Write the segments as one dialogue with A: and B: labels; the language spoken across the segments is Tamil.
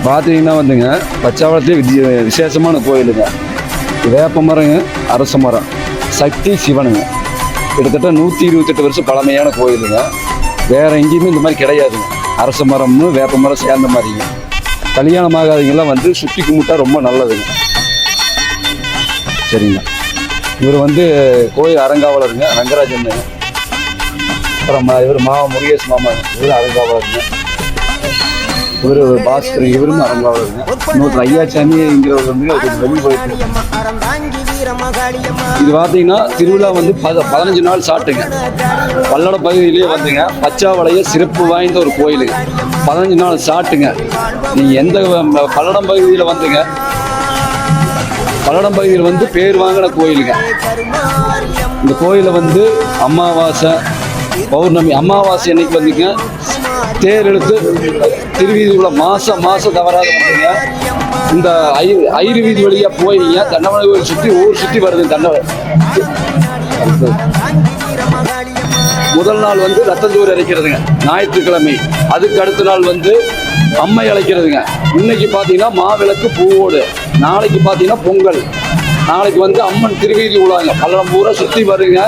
A: பார்த்தீங்கன்னா வந்துங்க பச்சாவளத்துலேயே விசேஷமான கோயிலுங்க. வேப்ப மரங்க, அரச மரம், சக்தி சிவனுங்க. கிட்டத்தட்ட 128 வருஷம் பழமையான கோயிலுங்க. வேற எங்கேயுமே இந்த மாதிரி கிடையாதுங்க. அரச மரம்னு வேப்ப மரம் சேர்ந்த மாதிரிங்க. கல்யாணம் ஆகாதவங்கெல்லாம் வந்து சுற்றி கும்பிட்டா ரொம்ப நல்லதுங்க. சரிங்க. இவர் வந்து கோயில் அறங்காவலருங்க, ரங்கராஜன். அப்புறம் இவர் முருகேஷ் மாமா, இவர் அறங்காவலருங்க. இவர் பாஸ்கர், இவரும் அறங்காவலருங்க. இன்னொரு ஐயாச்சாமிங்கிறவர் வந்து வெளியே போயிட்டு. இது பார்த்தீங்கன்னா திருவிழா வந்து 15 நாள் சாட்டுங்க. பல்லட பகுதியிலேயே வந்துங்க பச்சாவளைய சிறப்பு வாய்ந்த ஒரு கோயிலுங்க. 15 நாள் சாட்டுங்க. நீங்கள் எந்த பல்லடம் பகுதியில் வந்துங்க, பல்லடம் பகுதியில் வந்து பேர் வாங்கின கோயிலுங்க. இந்த கோயிலில் வந்து அமாவாசை, பௌர்ணமி, அமாவாசை அன்னைக்கு வந்துங்க தேர் எடுத்து திருவீதிக்குள்ள மாசம் தவறாத வந்துங்க. இந்த ஐரு வீதி வழியா போயிங்க தண்டவனை கோயில் சுற்றி ஊர் சுற்றி வருது. முதல் நாள் வந்து ரத்தஞ்சோறு அரைக்கிறதுங்க, ஞாயிற்றுக்கிழமை. அதுக்கு அடுத்த நாள் வந்து அம்மை அழைக்கிறதுங்க. இன்னைக்கு பார்த்தீங்கன்னா மாவிளக்கு பூவோடு, நாளைக்கு பார்த்தீங்கன்னா பொங்கல், நாளைக்கு வந்து அம்மன் திருவீதி உலாங்க. பல்லடம் பூரா சுற்றி வருங்க.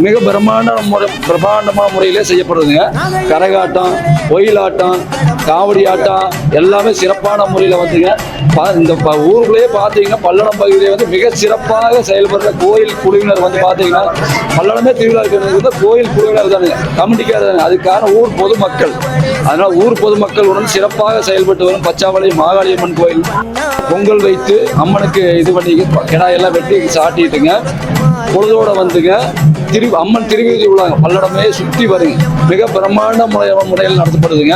A: மிக பிரம்மாண்டமான முறையிலே செய்யப்படுதுங்க. கரகாட்டம், ஒயிலாட்டம், காவடி ஆட்டம் எல்லாமே சிறப்பான முறையில் வந்துங்க. இந்த ஊருக்குள்ளேயே பார்த்தீங்கன்னா பல்லடம் பகுதியிலே வந்து மிக சிறப்பாக செயல்படுற கோயில் குழுவினர் வந்து பார்த்தீங்கன்னா பல்லடமே திருவிழா இருக்கிறது கோயில் குழுவினர் தானுங்க, கமிட்டிக்காரங்க. அதுக்கான ஊர் பொதுமக்கள். அதனால ஊர் பொதுமக்களுடன் சிறப்பாக செயல்பட்டு வரும் பச்சாவளை மாகாளியம்மன் கோயில். பொங்கல் வைத்து அம்மனுக்கு இது பண்ணி கிடாயெல்லாம் வெட்டி சாட்டிட்டுங்க பொழுதோட வந்துங்க அம்மன் திருவீதி உள்ளாங்க. பல்லடமே சுற்றி வருங்க. மிக பிரம்மாண்ட முறையில் நடத்தப்படுதுங்க.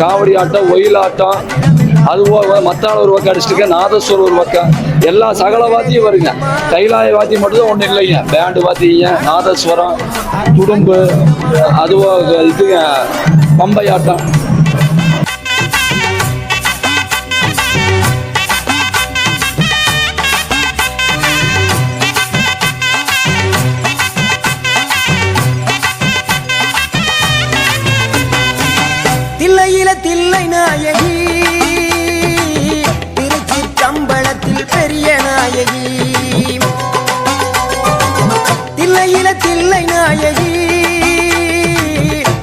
A: காவடி ஆட்டம், ஒயிலாட்டம், அதுபோக மத்தாள ஒரு பக்கம் அடிச்சுட்டு நாதஸ்வரம் ஒரு பக்கம், எல்லா சகல வாத்தியும் வருங்க. கைலாய வாத்தியம் மட்டும்தான் ஒன்றும் இல்லைங்க. பேண்டு வாத்திங்க, நாதஸ்வரம், துடும்பு, அதுபோக இதுங்க பம்பை ஆட்டம்.
B: தில்லை நாயகி திருச்சி கம்பளத்தில் பெரிய நாயகி. தில்லை நாயகி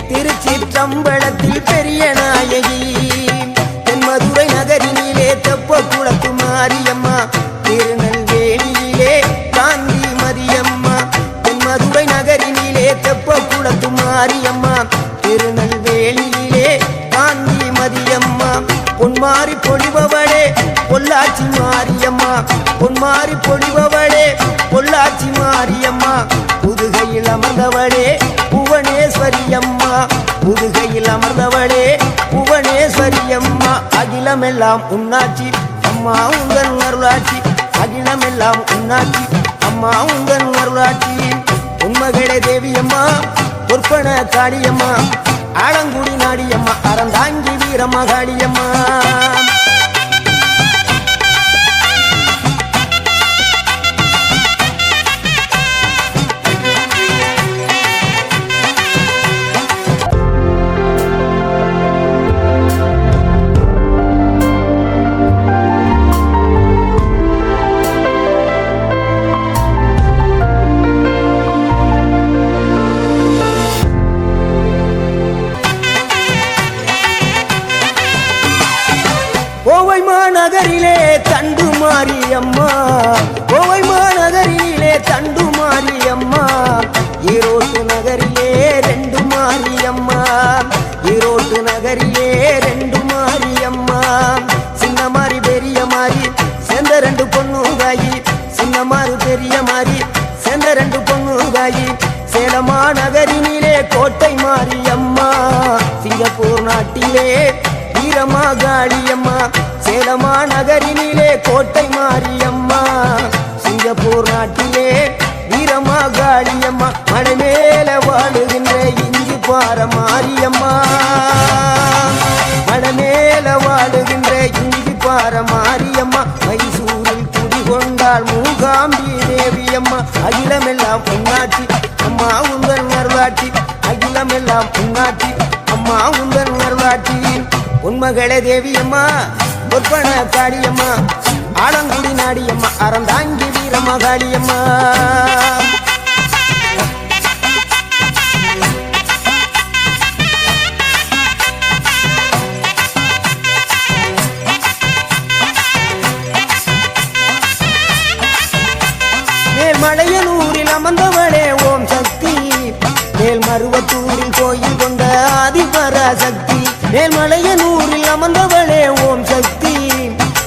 B: திருச்சி கம்பளத்தில் பெரிய நாயகி. தென்மதுரை நகரினிலே தெப்ப குளத்து மாரியம்மா, திருநெல்வேலியிலே காந்தி மதியம்மா. தென்மதுரை நகரினிலே தெப்ப குளத்து மாரியம்மா, திருநெல்வேலியிலே காந்தி மதியம்மா. பொன்மாரி பொழிபவளே பொள்ளாச்சி மாரியம்மா, பொன்மாரி பொழிபவளே பொள்ளாச்சி மாரியம்மா. புதுகையில் அமர்ந்தவளே புவனேஸ்வரியம்மா, புதுகையில் அமர்ந்தவளே புவனேஸ்வரியம்மா. அகிலமெல்லாம் உன்னாட்சி அம்மா உங்கள் அருளாட்சி, அகிலமெல்லாம் உன்னாட்சி அம்மா உங்கள் அருளாட்சி. உண்மகளே தேவியம்மா, பொற்பன காளியம்மா, ஆலங்குடி நாடியம்மா, அறந்தாங்கி வீரமகாளியம்மா. கோவை மாநகரிலே தண்டு மாரியம்மா, கோவை மாநகரிலே தண்டு மாரியம்மா. ஈரோட்டு நகரிலே 2 மாரியம்மா, ஈரோட்டு நகரிலே 2 மாரியம்மா. சின்ன மாறி பெரிய மாறி சேர்ந்த 2 பொண்ணுகாயி, சின்ன மாறு பெரிய மாறி சேர்ந்த 2 பொண்ணுகாயி. சேலமா நகரினிலே கோட்டை மாரியம்மா, சிங்கப்பூர் நாட்டிலே வீரமகாளியம்மா. சேலமா நகரினிலே கோட்டை மாரியம்மா, சிங்கப்பூர் நாட்டிலே வீரமகாளியம்மா. மலை மேல வாழுகின்ற இஞ்சி பார மாரியம்மா, மலை மேல வாழுகின்ற இஞ்சி பார மாரியம்மா. மைசூரில் குடிகொண்டாள் மூகாம்பி தேவியம்மா. அகிலமெல்லாம் பொன்னாட்சி அம்மா உங்கள் அருளாட்சி, அகிலமெல்லாம் பொன்னாட்சி அம்மா உங்கள் அருளாட்சி. உன்மகளே தேவியம்மா பொற்பன காளியம்மா ஆலங்குடி நாடியம்மா அறந்தாங்கி வீரமகாளியம்மா மேல்மலையனூரில் அமர்ந்தவளே ஓம் சக்தி மேல்மருவத்தூரில் கோயில் கொண்ட ஆதிபராசக்தி மேல்மலையனூரில் அமர்ந்தவளே ஓம் சக்தி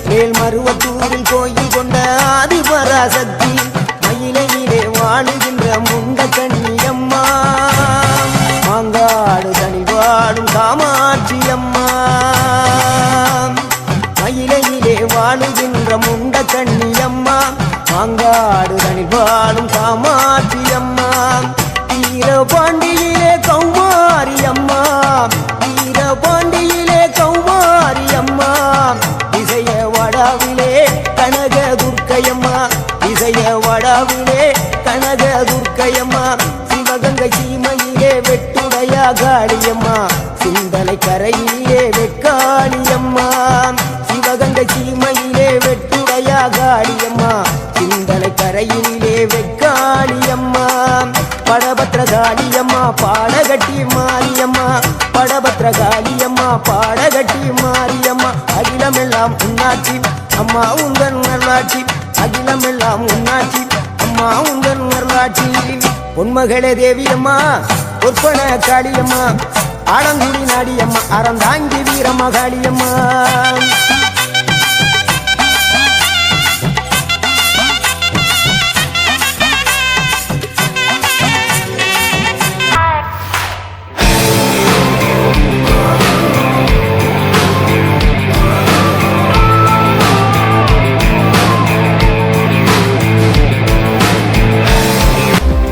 B: மேல்மருவத்தூரில் கோயில் கொண்ட ஆதிபராசக்தி மயிலையிலே வாழுகின்ற முண்ட கண்ணியம்மா மாங்காடு தனி வாழும் காமாட்சி அம்மா மயிலையிலே வாழுகின்ற முண்ட கண்ணியம்மா மாங்காடு தனி வாழும் காமாட்சி அம்மா வீரபாண்டியிலே கௌமாரி அம்மா வீரபாண்டியிலே கௌமாரி அம்மா இசைய வடாவிலே கனக துர்க்கையம்மா இசைய வடாவிலே கனக துர்க்கையம்மா சிவகங்கை சீமையிலே வெட்டுடைய காளியம்மா சிந்தனை கரையிலே வெக்காளியம்மா சிவகங்கை சீமையிலே வெட்டுடைய காளியம்மா சிந்தனை கரையிலே வெக்காளியம்மா படபத்ரகாளியம்மா பாடகட்டி மாரியம்மா படபத்ரகாளியம்மா பாடகட்டி மாரியம்மா அகிலமெல்லாம் உன்னாட்சி அம்மா உங்கள் நல்லாட்சி அகிலமெல்லாம் உன்னாட்சி அம்மா உங்கள் நல்லாட்சி உன்மகளே தேவியம்மா பொற்பன Kaliyamma Alangudi Nadiyamma Aranthangi Veeramakaliamma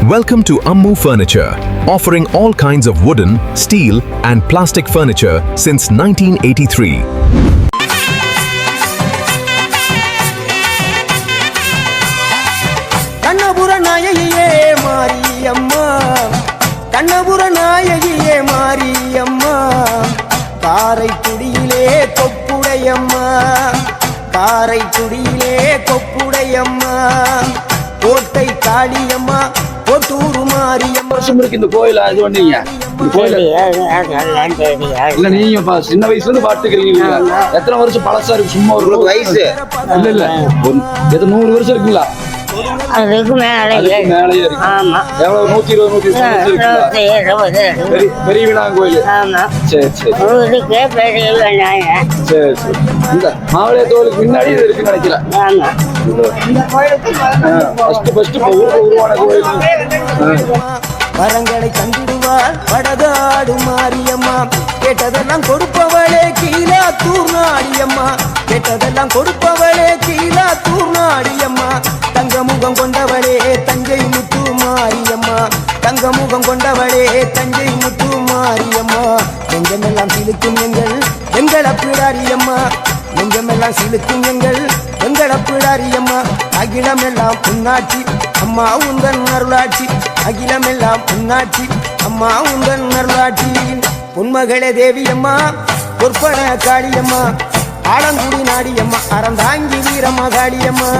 C: Welcome to Ammu Furniture, offering all kinds of wooden, steel and plastic furniture since 1983.
B: கண்ணபுர நாயகியே மாரியம்மா கண்ணபுர நாயகியே மாரியம்மா காரைக்குடியிலே கொப்புடையம்மா காரைக்குடியிலே கொப்புடையம்மா கோட்டை காளியம்மா கோட்டூரு மாரியம்மா
A: வருஷம் இருக்கு இந்த கோயில இது பண்ணீங்க கோயில இல்ல நீங்க சின்ன வயசுல இருந்து பாத்துக்கிறீங்க எத்தனை வருஷம் பழசா இருக்கு சும்மா ஒரு வயசு இல்ல இல்ல எது 100 வருஷம் இருக்குங்களா
D: அதுக்கு மேலே
A: மேலேயே இருக்கு எவ்வளவு 120 120 பெரிய விநாயகர் கோயில் சரி சரி
D: ஊருக்கே பெரிய விநாயகர்
A: சரி சரி இந்த மாவளைய தோலுக்கு முன்னாடி இது இருக்கு நினைக்கிறேன் ஃபர்ஸ்ட் உருவான கோயில்
B: வரங்களை தந்திடுவாள் வடகாடு மாரியம்மா கேட்டதெல்லாம் கொடுப்பவளே கீழாத்தூர் நாடியம்மா கேட்டதெல்லாம் கொடுப்பவளே கீழாத்தூர் நாடியம்மா தங்க முகம் கொண்டவளே தஞ்சை முத்து மாரியம்மா தங்க முகம் கொண்டவளே தஞ்சை முத்து மாரியம்மா நெஞ்சமெல்லாம் சிலுக்கும் எங்கள் பிடாரியம்மா நெஞ்சமெல்லாம் சிலுக்கும் எங்கள் பிடாரியம்மா அகிலமெல்லாம் உன்னாட்சி அம்மா உங்கள் அருளாட்சி அகிலமெல்லாம் உன்னாட்சி அம்மா உங்கள் அருளாட்சி உன்மகளே தேவியம்மா பொற்பன காளியம்மா ஆலங்குடி நாடியம்மா அறந்தாங்கி வீரமகாளியம்மா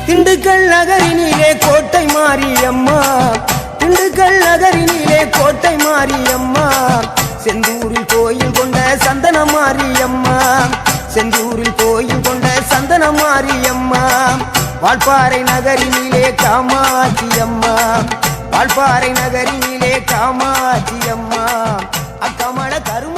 B: திண்டுக்கல் நகரினிலே கோட்டை மாரியம்மா திண்டுக்கல் நகரினிலே கோட்டை மாரியம்மா செந்தூரில் கோயில் கொண்ட சந்தன மாரியம்மா செந்தூரில் கோயில் கொண்ட சந்தன மாரியம்மா வால்பாறை நகரினிலே காமாட்சி அம்மா வால்பாறை நகரினிலே காமாட்சி அம்மா அக்கமல கரு